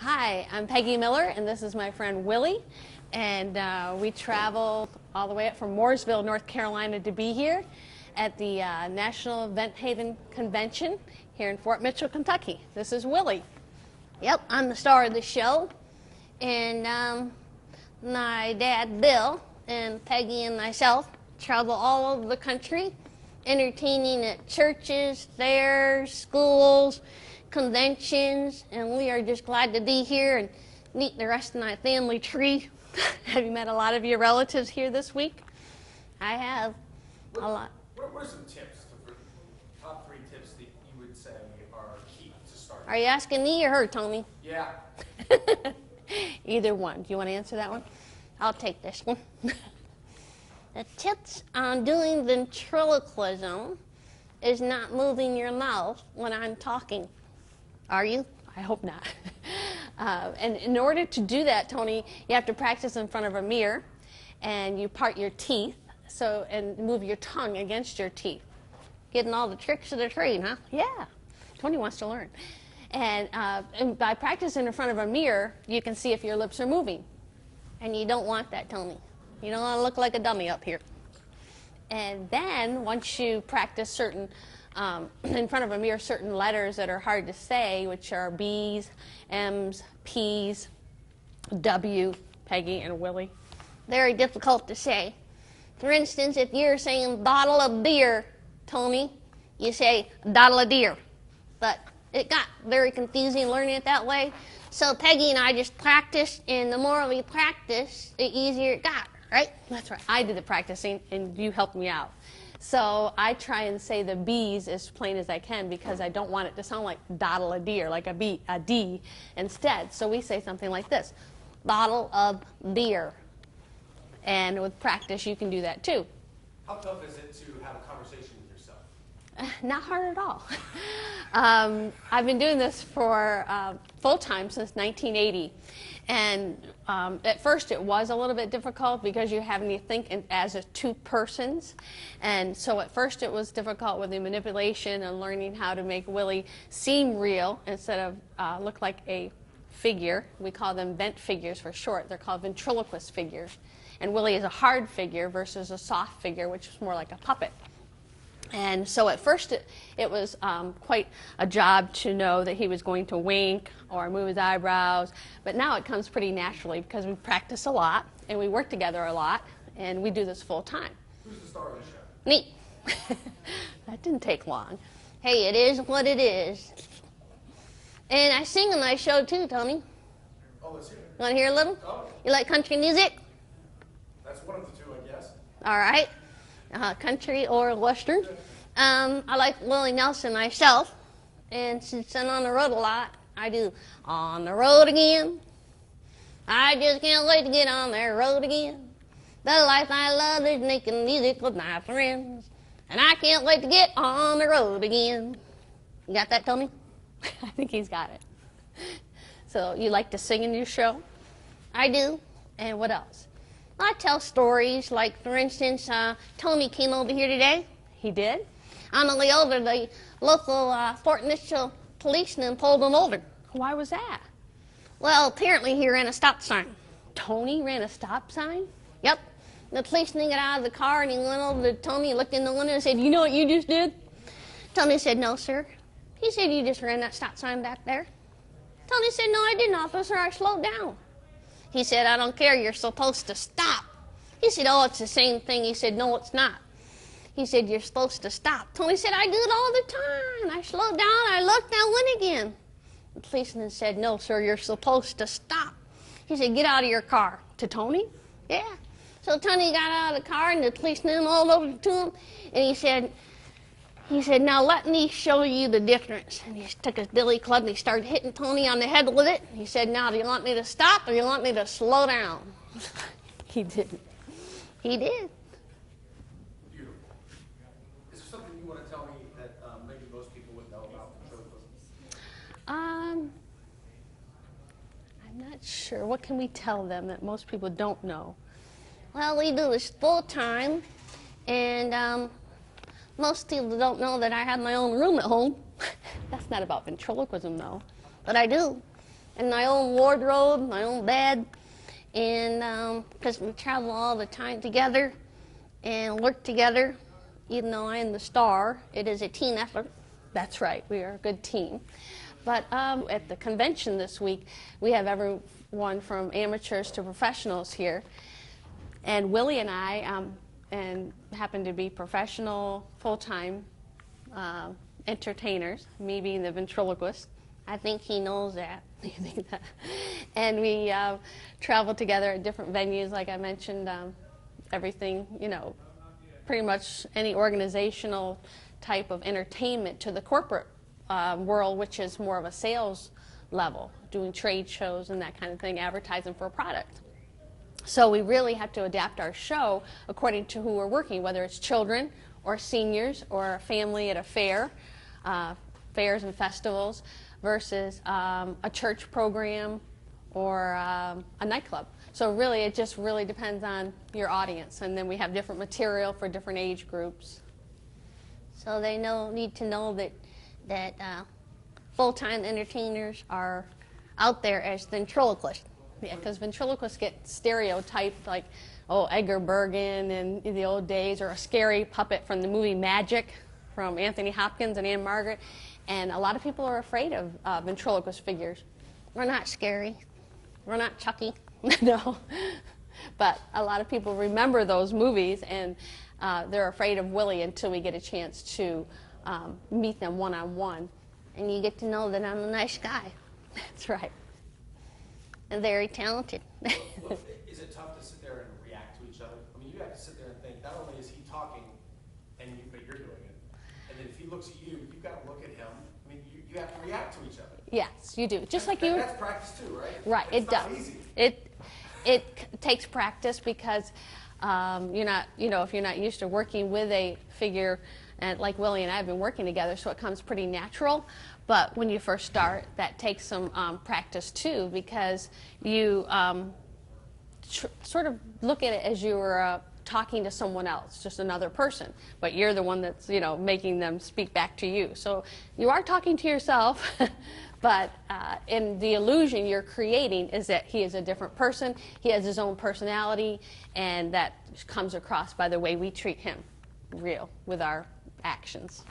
Hi, I'm Peggy Miller, and this is my friend Willie. And we traveled all the way up from Mooresville, North Carolina to be here at the National Vent Haven Convention here in Fort Mitchell, Kentucky. This is Willie. Yep, I'm the star of the show. And my dad, Bill, and Peggy and myself travel all over the country, entertaining at churches, fairs, schools, conventions, and we are just glad to be here and meet the rest of my family tree. Have you met a lot of your relatives here this week? I have a lot. What are some tips, top 3 tips that you would say are key to start? Are you asking me or her, Tony? Yeah. Either one. Do you want to answer that one? I'll take this one. The tips on doing ventriloquism is not moving your mouth when I'm talking. Are you? I hope not. And in order to do that, Tony, you have to practice in front of a mirror, and you part your teeth, and move your tongue against your teeth. Getting all the tricks of the trade, huh? Yeah. Tony wants to learn. And by practicing in front of a mirror, you can see if your lips are moving. And you don't want that, Tony. You don't want to look like a dummy up here. And then once you practice certain in front of a mirror, certain letters that are hard to say, which are B's, M's, P's, W, Peggy and Willie. Very difficult to say. For instance, if you're saying bottle of beer, Tony, you say bottle of deer. But it got very confusing learning it that way. So Peggy and I just practiced, and the more we practiced, the easier it got, right? That's right. I did the practicing, and you helped me out. So I try and say the B's as plain as I can because I don't want it to sound like bottle of deer, like a D instead. So we say something like this, bottle of beer. And with practice, you can do that too. How tough is it to have a conversation with yourself? Not hard at all. I've been doing this for full-time since 1980. And at first it was a little bit difficult because you're having to think as two persons. And so at first it was difficult with the manipulation and learning how to make Willie seem real instead of look like a figure. We call them vent figures for short. They're called ventriloquist figures. And Willie is a hard figure versus a soft figure, which is more like a puppet. And so at first it was quite a job to know that he was going to wink or move his eyebrows. But now it comes pretty naturally because we practice a lot and we work together a lot and we do this full time. Who's the star of the show? Me. That didn't take long. Hey, it is what it is. And I sing in my show too, Tony. Oh, let's hear it. You want to hear a little? Oh. You like country music? That's one of the two, I guess. All right. Country or western. I like Willie Nelson myself, and since I'm on the road a lot, I do On the Road Again. I just can't wait to get on that road again. The life I love is making music with my friends, and I can't wait to get on the road again. You got that, Tony? I think he's got it. So you like to sing in your show? I do. And what else? I tell stories, like, for instance, Tony came over here today. He did. On the way over, the local Fort Mitchell policeman pulled him over. Why was that? Well, apparently he ran a stop sign. Tony ran a stop sign? Yep. The policeman got out of the car and he went over to Tony, looked in the window and said, "You know what you just did?" Tony said, "No, sir." He said, "You just ran that stop sign back there." Tony said, "No, I didn't, officer. I slowed down." He said, "I don't care. You're supposed to stop." He said, "Oh, it's the same thing." He said, "No, it's not." He said, "You're supposed to stop." Tony said, "I do it all the time. I slowed down, I looked, I went again." The policeman said, "No, sir, you're supposed to stop." He said, "Get out of your car." To Tony? Yeah. So Tony got out of the car and the policeman all over to him. And he said, "Now let me show you the difference." And he took his billy club and he started hitting Tony on the head with it. He said, "Now, do you want me to stop or do you want me to slow down?" He didn't. He did. Beautiful. Is there something you want to tell me that maybe most people would know about ventriloquism? I'm not sure. What can we tell them that most people don't know? Well, we do this full time, and most people don't know that I have my own room at home. That's not about ventriloquism, though, but I do. and my own wardrobe, my own bed, and because we travel all the time together and work together. Even though I am the star, it is a team effort. That's right, we are a good team. But at the convention this week, we have everyone from amateurs to professionals here. And Willie and I happen to be professional, full-time entertainers, me being the ventriloquist. I think he knows that. And we travel together at different venues, like I mentioned, everything, pretty much any organizational type of entertainment to the corporate world, which is more of a sales level, doing trade shows and that kind of thing, advertising for a product. So we really have to adapt our show according to who we're working, whether it's children or seniors or a family at a fair, fairs and festivals, versus a church program or a nightclub. So really, it just really depends on your audience. And then we have different material for different age groups. So they need to know that full-time entertainers are out there as ventriloquists. Yeah, because ventriloquists get stereotyped like, oh, Edgar Bergen in the old days, or a scary puppet from the movie Magic from Anthony Hopkins and Anne Margaret. And a lot of people are afraid of ventriloquist figures. We're not scary. We're not Chucky. No. But a lot of people remember those movies, and they're afraid of Willie until we get a chance to meet them one-on-one. And you get to know that I'm a nice guy. That's right. And very talented. Well, is it tough to sit there and react to each other? I mean, you have to sit there and think, not only is he talking, but you're doing it. And then if he looks at you, you've got to look at him. I mean, you have to react to each other. Yes, you do. Just like you. That's practice too, right? Right, it's it not does. Easy. It takes practice because you're not, if you're not used to working with a figure, and like Willie and I have been working together, so it comes pretty natural. But when you first start, that takes some practice too, because you sort of look at it as you were talking to someone else, just another person, but you're the one that's making them speak back to you. So you are talking to yourself, but in the illusion you're creating is that he is a different person, he has his own personality, and that comes across by the way we treat him, real, with our actions.